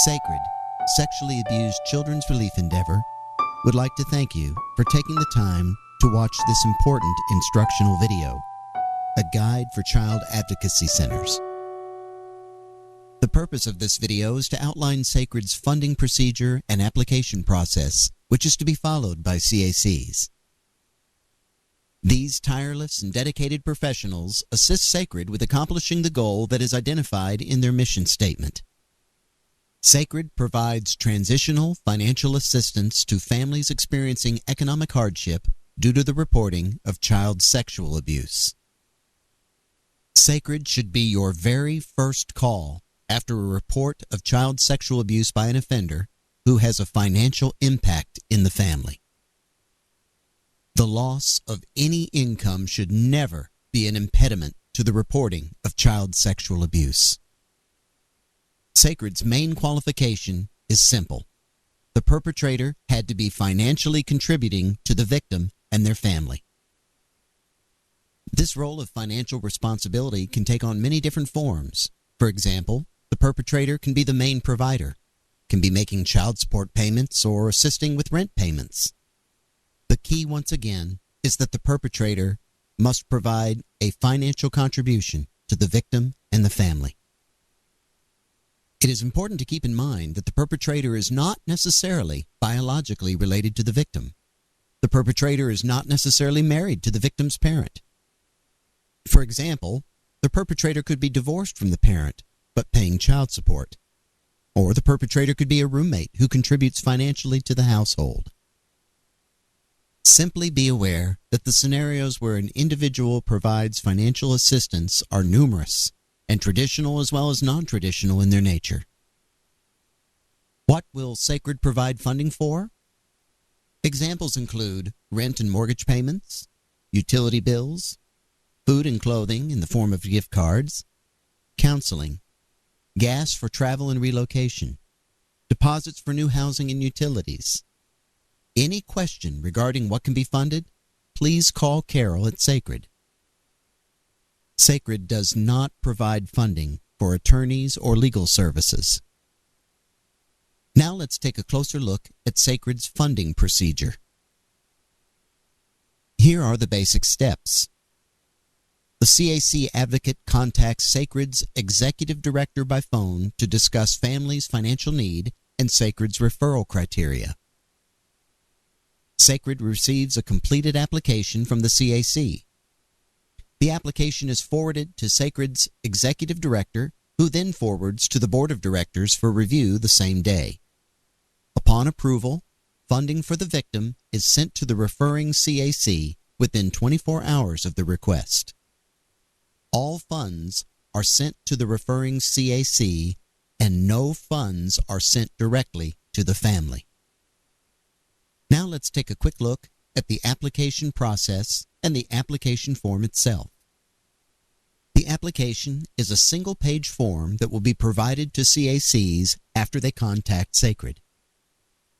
Sacred, Sexually Abused Children's Relief Endeavor, would like to thank you for taking the time to watch this important instructional video, a guide for child advocacy centers. The purpose of this video is to outline Sacred's funding procedure and application process, which is to be followed by CACs. These tireless and dedicated professionals assist Sacred with accomplishing the goal that is identified in their mission statement. Sacred provides transitional financial assistance to families experiencing economic hardship due to the reporting of child sexual abuse. Sacred should be your very first call after a report of child sexual abuse by an offender who has a financial impact in the family. The loss of any income should never be an impediment to the reporting of child sexual abuse. Sacred's main qualification is simple. The perpetrator had to be financially contributing to the victim and their family. This role of financial responsibility can take on many different forms. For example, the perpetrator can be the main provider, can be making child support payments or assisting with rent payments. The key, once again, is that the perpetrator must provide a financial contribution to the victim and the family. It is important to keep in mind that the perpetrator is not necessarily biologically related to the victim. The perpetrator is not necessarily married to the victim's parent. For example, the perpetrator could be divorced from the parent, but paying child support. Or the perpetrator could be a roommate who contributes financially to the household. Simply be aware that the scenarios where an individual provides financial assistance are numerous and traditional as well as non-traditional in their nature. What will Sacred provide funding for? Examples include rent and mortgage payments, utility bills, food and clothing in the form of gift cards, counseling, gas for travel and relocation, deposits for new housing and utilities. Any question regarding what can be funded, please call Carol at Sacred. Sacred does not provide funding for attorneys or legal services. Now let's take a closer look at Sacred's funding procedure. Here are the basic steps. The CAC advocate contacts Sacred's executive director by phone to discuss family's financial need and Sacred's referral criteria. Sacred receives a completed application from the CAC. The application is forwarded to Sacred's executive director, who then forwards to the board of directors for review the same day. Upon approval, funding for the victim is sent to the referring CAC within 24 hours of the request. All funds are sent to the referring CAC, and no funds are sent directly to the family. Now let's take a quick look at the application process and the application form itself. The application is a single-page form that will be provided to CACs after they contact Sacred.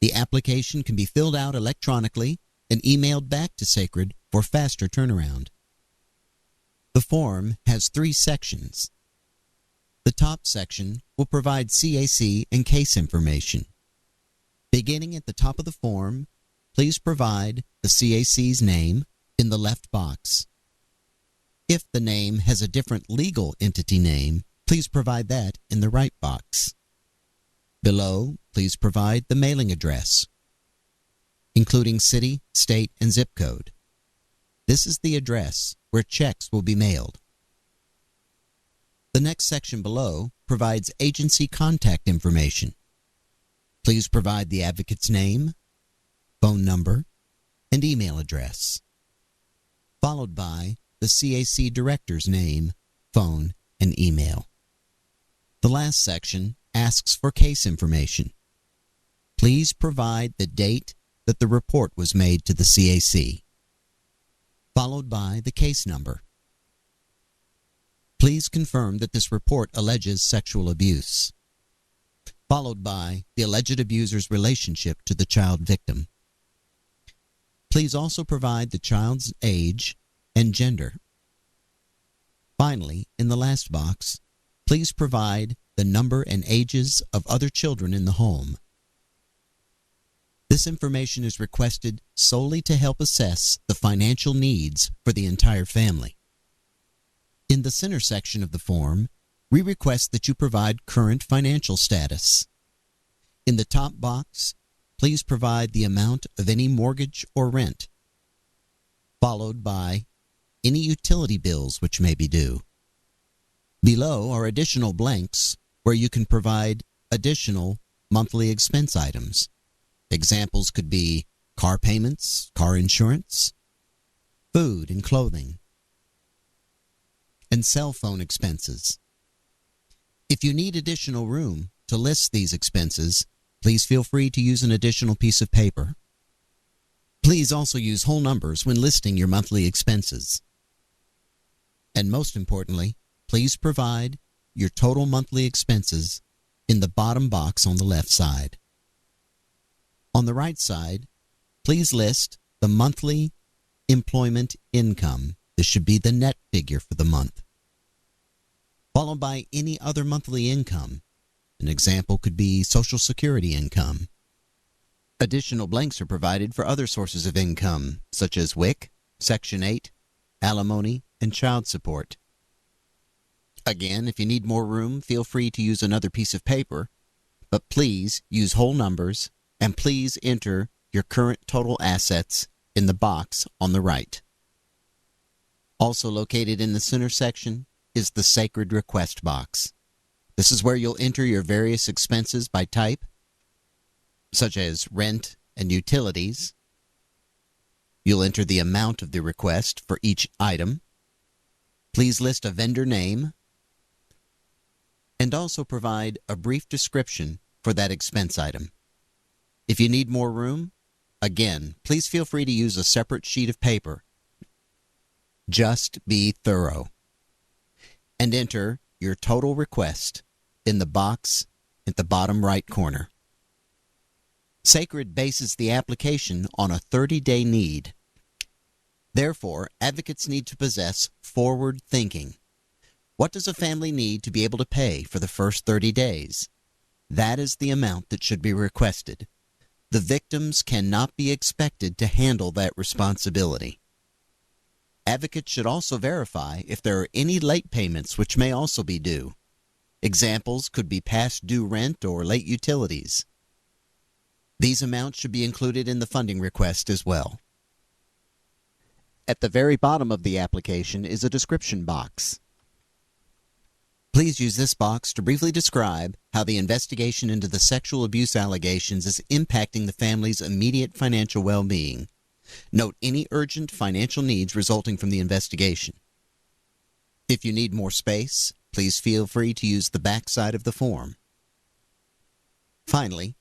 The application can be filled out electronically and emailed back to Sacred for faster turnaround. The form has 3 sections. The top section will provide CAC and case information. Beginning at the top of the form, please provide the CAC's name in the left box. If the name has a different legal entity name, please provide that in the right box. Below, please provide the mailing address, including city, state, and zip code. This is the address where checks will be mailed. The next section below provides agency contact information. Please provide the advocate's name, phone number, and email address, followed by the CAC director's name, phone, and email. The last section asks for case information. Please provide the date that the report was made to the CAC, followed by the case number. Please confirm that this report alleges sexual abuse, followed by the alleged abuser's relationship to the child victim. Please also provide the child's age and gender. Finally, in the last box, please provide the number and ages of other children in the home. This information is requested solely to help assess the financial needs for the entire family. In the center section of the form, we request that you provide current financial status. In the top box, please provide the amount of any mortgage or rent, followed by any utility bills which may be due. Below are additional blanks where you can provide additional monthly expense items. Examples could be car payments, car insurance, food and clothing, and cell phone expenses. If you need additional room to list these expenses, please feel free to use an additional piece of paper. Please also use whole numbers when listing your monthly expenses. And most importantly, please provide your total monthly expenses in the bottom box on the left side. On the right side, please list the monthly employment income. This should be the net figure for the month, followed by any other monthly income. An example could be Social Security income. Additional blanks are provided for other sources of income, such as WIC, Section 8, alimony, and child support. Again, if you need more room, feel free to use another piece of paper, but please use whole numbers and please enter your current total assets in the box on the right. Also located in the center section is the Sacred Request box. This is where you'll enter your various expenses by type, such as rent and utilities. You'll enter the amount of the request for each item. Please list a vendor name and also provide a brief description for that expense item. If you need more room, again, please feel free to use a separate sheet of paper. Just be thorough. And enter your total request in the box at the bottom right corner. Sacred bases the application on a 30-day need. Therefore, advocates need to possess forward thinking. What does a family need to be able to pay for the first 30 days? That is the amount that should be requested. The victims cannot be expected to handle that responsibility. Advocates should also verify if there are any late payments which may also be due. Examples could be past due rent or late utilities. These amounts should be included in the funding request as well. At the very bottom of the application is a description box. Please use this box to briefly describe how the investigation into the sexual abuse allegations is impacting the family's immediate financial well-being. Note any urgent financial needs resulting from the investigation. If you need more space, please feel free to use the back side of the form. Finally,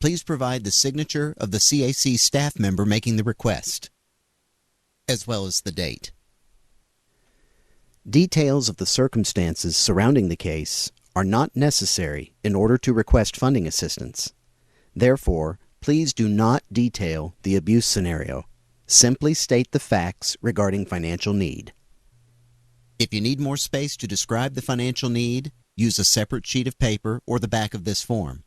please provide the signature of the CAC staff member making the request, as well as the date. Details of the circumstances surrounding the case are not necessary in order to request funding assistance. Therefore, please do not detail the abuse scenario. Simply state the facts regarding financial need. If you need more space to describe the financial need, use a separate sheet of paper or the back of this form.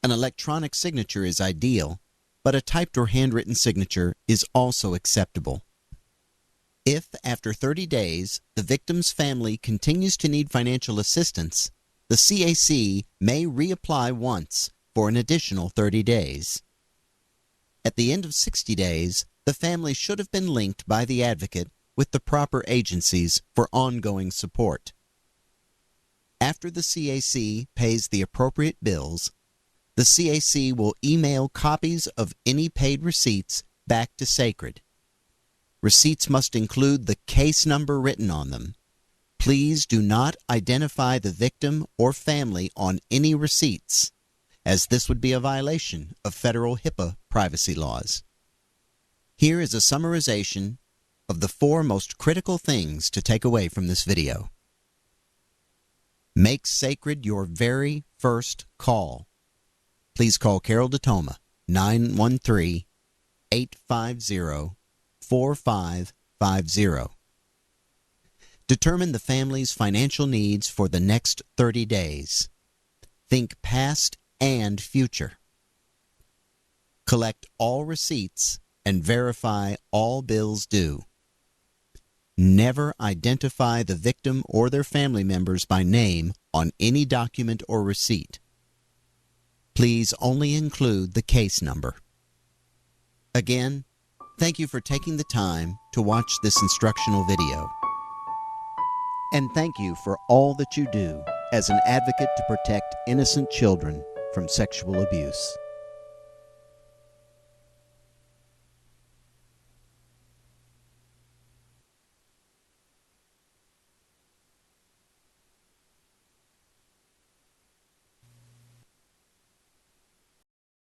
An electronic signature is ideal, but a typed or handwritten signature is also acceptable. If, after 30 days, the victim's family continues to need financial assistance, the CAC may reapply once for an additional 30 days. At the end of 60 days, the family should have been linked by the advocate with the proper agencies for ongoing support. After the CAC pays the appropriate bills, the CAC will email copies of any paid receipts back to Sacred. Receipts must include the case number written on them. Please do not identify the victim or family on any receipts, as this would be a violation of federal HIPAA privacy laws. Here is a summarization of the 4 most critical things to take away from this video. Make Sacred your very first call. Please call Carol DeToma, 913-850-4550. Determine the family's financial needs for the next 30 days. Think past and future. Collect all receipts and verify all bills due. Never identify the victim or their family members by name on any document or receipt. Please only include the case number. Again, thank you for taking the time to watch this instructional video. And thank you for all that you do as an advocate to protect innocent children from sexual abuse.